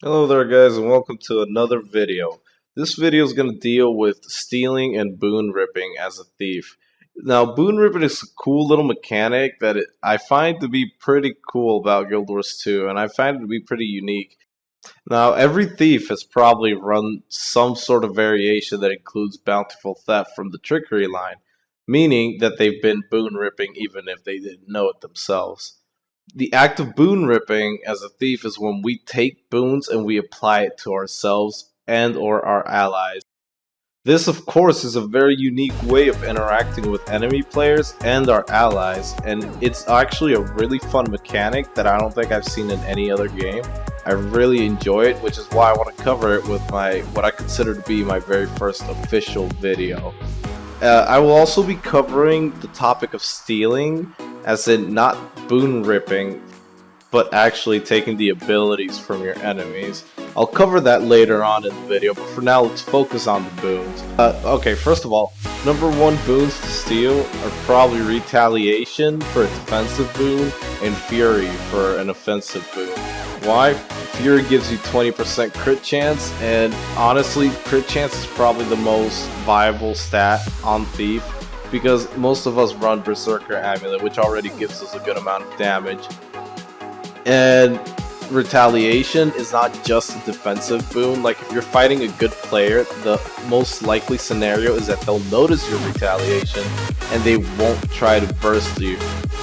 Hello there guys and welcome to another video. This video is going to deal with stealing and boon ripping as a thief. Now boon ripping is a cool little mechanic that I find to be pretty cool about Guild Wars 2, and I find it to be pretty unique. Now every thief has probably run some sort of variation that includes bountiful theft from the trickery line, meaning that they've been boon ripping even if they didn't know it themselves. The act of boon ripping as a thief is when we take boons and we apply it to ourselves and or our allies. This of course is a very unique way of interacting with enemy players and our allies, and it's actually a really fun mechanic that I don't think I've seen in any other game. I really enjoy it, which is why I want to cover it with what I consider to be my very first official video. I will also be covering the topic of stealing, as in not boon ripping, but actually taking the abilities from your enemies. I'll cover that later on in the video, but for now let's focus on the boons. Okay, first of all, number one boons to steal are probably Retaliation for a defensive boon and Fury for an offensive boon. Why? Fury gives you 20% crit chance, and honestly, crit chance is probably the most viable stat on Thief, because most of us run Berserker Amulet, which already gives us a good amount of damage. And Retaliation is not just a defensive boon. Like, if you're fighting a good player, the most likely scenario is that they'll notice your Retaliation and they won't try to burst you,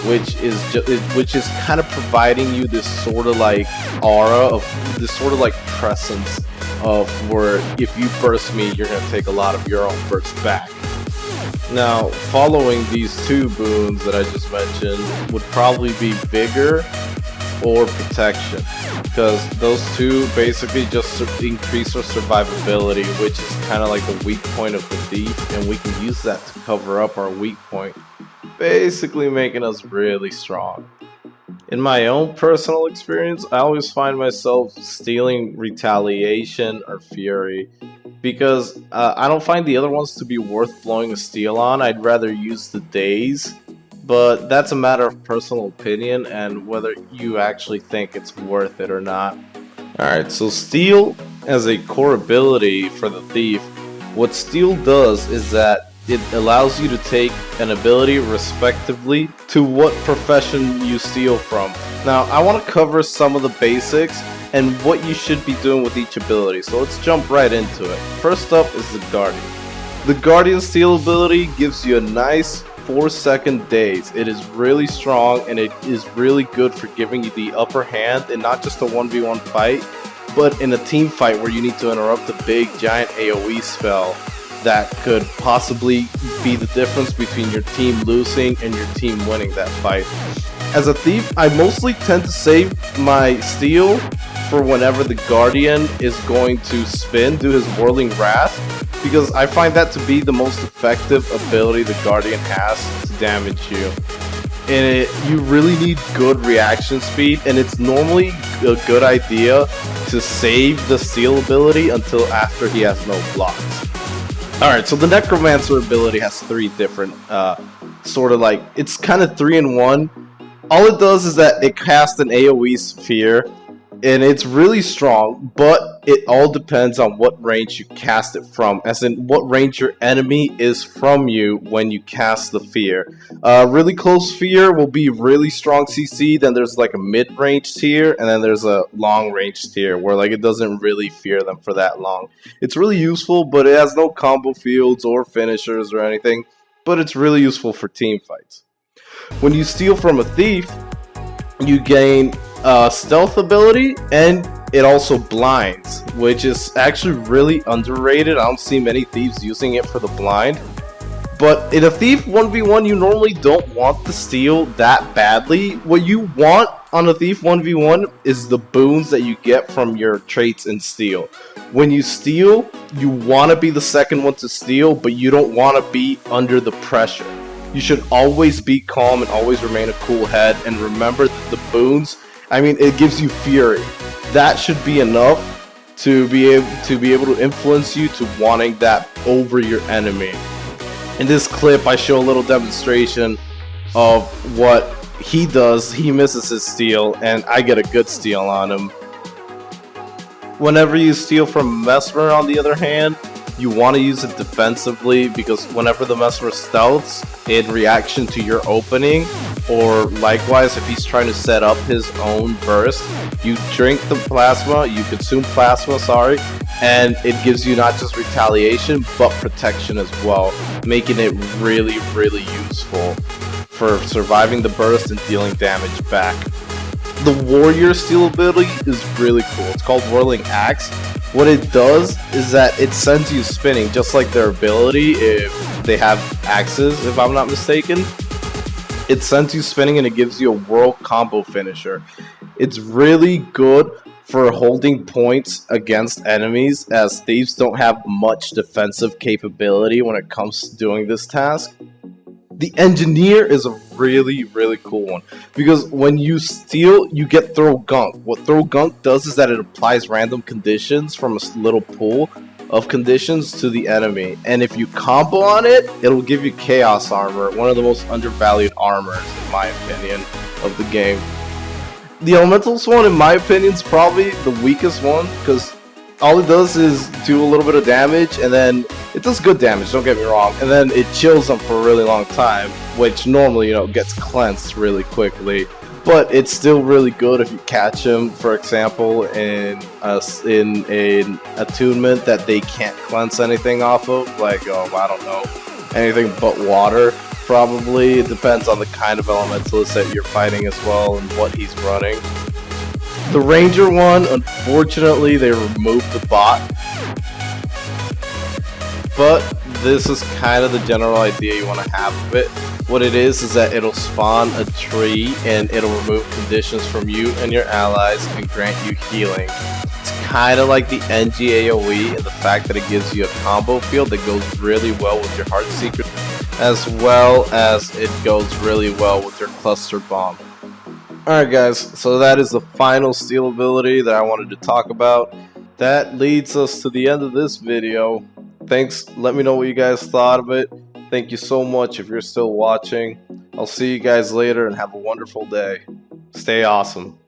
which is kind of providing you this sort of like aura of this sort of like presence of where if you burst me, you're gonna take a lot of your own burst back. Now, following these two boons that I just mentioned would probably be Vigor or Protection, because those two basically just increase our survivability, which is kind of like the weak point of the thief, and we can use that to cover up our weak point, basically making us really strong. In my own personal experience, I always find myself stealing Retaliation or Fury, because I don't find the other ones to be worth blowing a steal on. I'd rather use the Daze, but that's a matter of personal opinion and whether you actually think it's worth it or not. Alright, so steal as a core ability for the thief, what steal does is that it allows you to take an ability respectively to what profession you steal from. Now, I want to cover some of the basics and what you should be doing with each ability, so let's jump right into it. First up is the Guardian. The Guardian steal ability gives you a nice 4-second daze. It is really strong and it is really good for giving you the upper hand in not just a 1v1 fight, but in a team fight where you need to interrupt a big giant AoE spell that could possibly be the difference between your team losing and your team winning that fight. As a thief, I mostly tend to save my steal for whenever the Guardian is going to spin, do his Whirling Wrath, because I find that to be the most effective ability the Guardian has to damage you. And you really need good reaction speed, and it's normally a good idea to save the steal ability until after he has no blocks. Alright, so the Necromancer ability has three different, sort of like, it's kind of 3-in-1. All it does is that it casts an AoE sphere, and it's really strong, but it all depends on what range you cast it from, as in what range your enemy is from you when you cast the fear. Really close fear will be really strong CC, then there's like a mid-range tier, and then there's a long-range tier where like it doesn't really fear them for that long. It's really useful, but it has no combo fields or finishers or anything, but it's really useful for team fights. When you steal from a thief, you gain stealth ability, and it also blinds, which is actually really underrated. I don't see many thieves using it for the blind. But in a thief 1v1, you normally don't want to steal that badly. What you want on a thief 1v1 is the boons that you get from your traits in steal. When you steal, you want to be the second one to steal, but you don't want to be under the pressure. You should always be calm and always remain a cool head, and remember that the boons, I mean, it gives you Fury. That should be enough to be able to influence you to wanting that over your enemy. In this clip, I show a little demonstration of what he does. He misses his steal, and I get a good steal on him. Whenever you steal from Mesmer, on the other hand, you want to use it defensively, because whenever the Mesmer stealths in reaction to your opening, or likewise if he's trying to set up his own burst, you drink the plasma, you consume plasma, sorry, and it gives you not just retaliation but protection as well, making it really, really useful for surviving the burst and dealing damage back. The Warrior steal ability is really cool. It's called Whirling Axe. What it does is that it sends you spinning, just like their ability if they have axes, if I'm not mistaken. It sends you spinning and it gives you a whirl combo finisher. It's really good for holding points against enemies, as thieves don't have much defensive capability when it comes to doing this task. The Engineer is a really, really cool one, because when you steal, you get Throw Gunk. What Throw Gunk does is that it applies random conditions from a little pool of conditions to the enemy, and if you combo on it, it'll give you Chaos Armor, one of the most undervalued armors, in my opinion, of the game. The Elementals one, in my opinion, is probably the weakest one, because all it does is do a little bit of damage, and then it does good damage, don't get me wrong, and then it chills them for a really long time, which normally, you know, gets cleansed really quickly. But it's still really good if you catch him, for example, in an attunement that they can't cleanse anything off of, like, I don't know, anything but water, probably. It depends on the kind of elementalist that you're fighting as well and what he's running. The Ranger one, unfortunately, they removed the bot. But this is kind of the general idea you want to have of it. What it is that it'll spawn a tree and it'll remove conditions from you and your allies and grant you healing. It's kind of like the NG AoE in the fact that it gives you a combo field that goes really well with your Heart Secret, as well as it goes really well with your Cluster Bomb. Alright guys, so that is the final steal ability that I wanted to talk about. That leads us to the end of this video. Thanks, let me know what you guys thought of it. Thank you so much if you're still watching. I'll see you guys later and have a wonderful day. Stay awesome.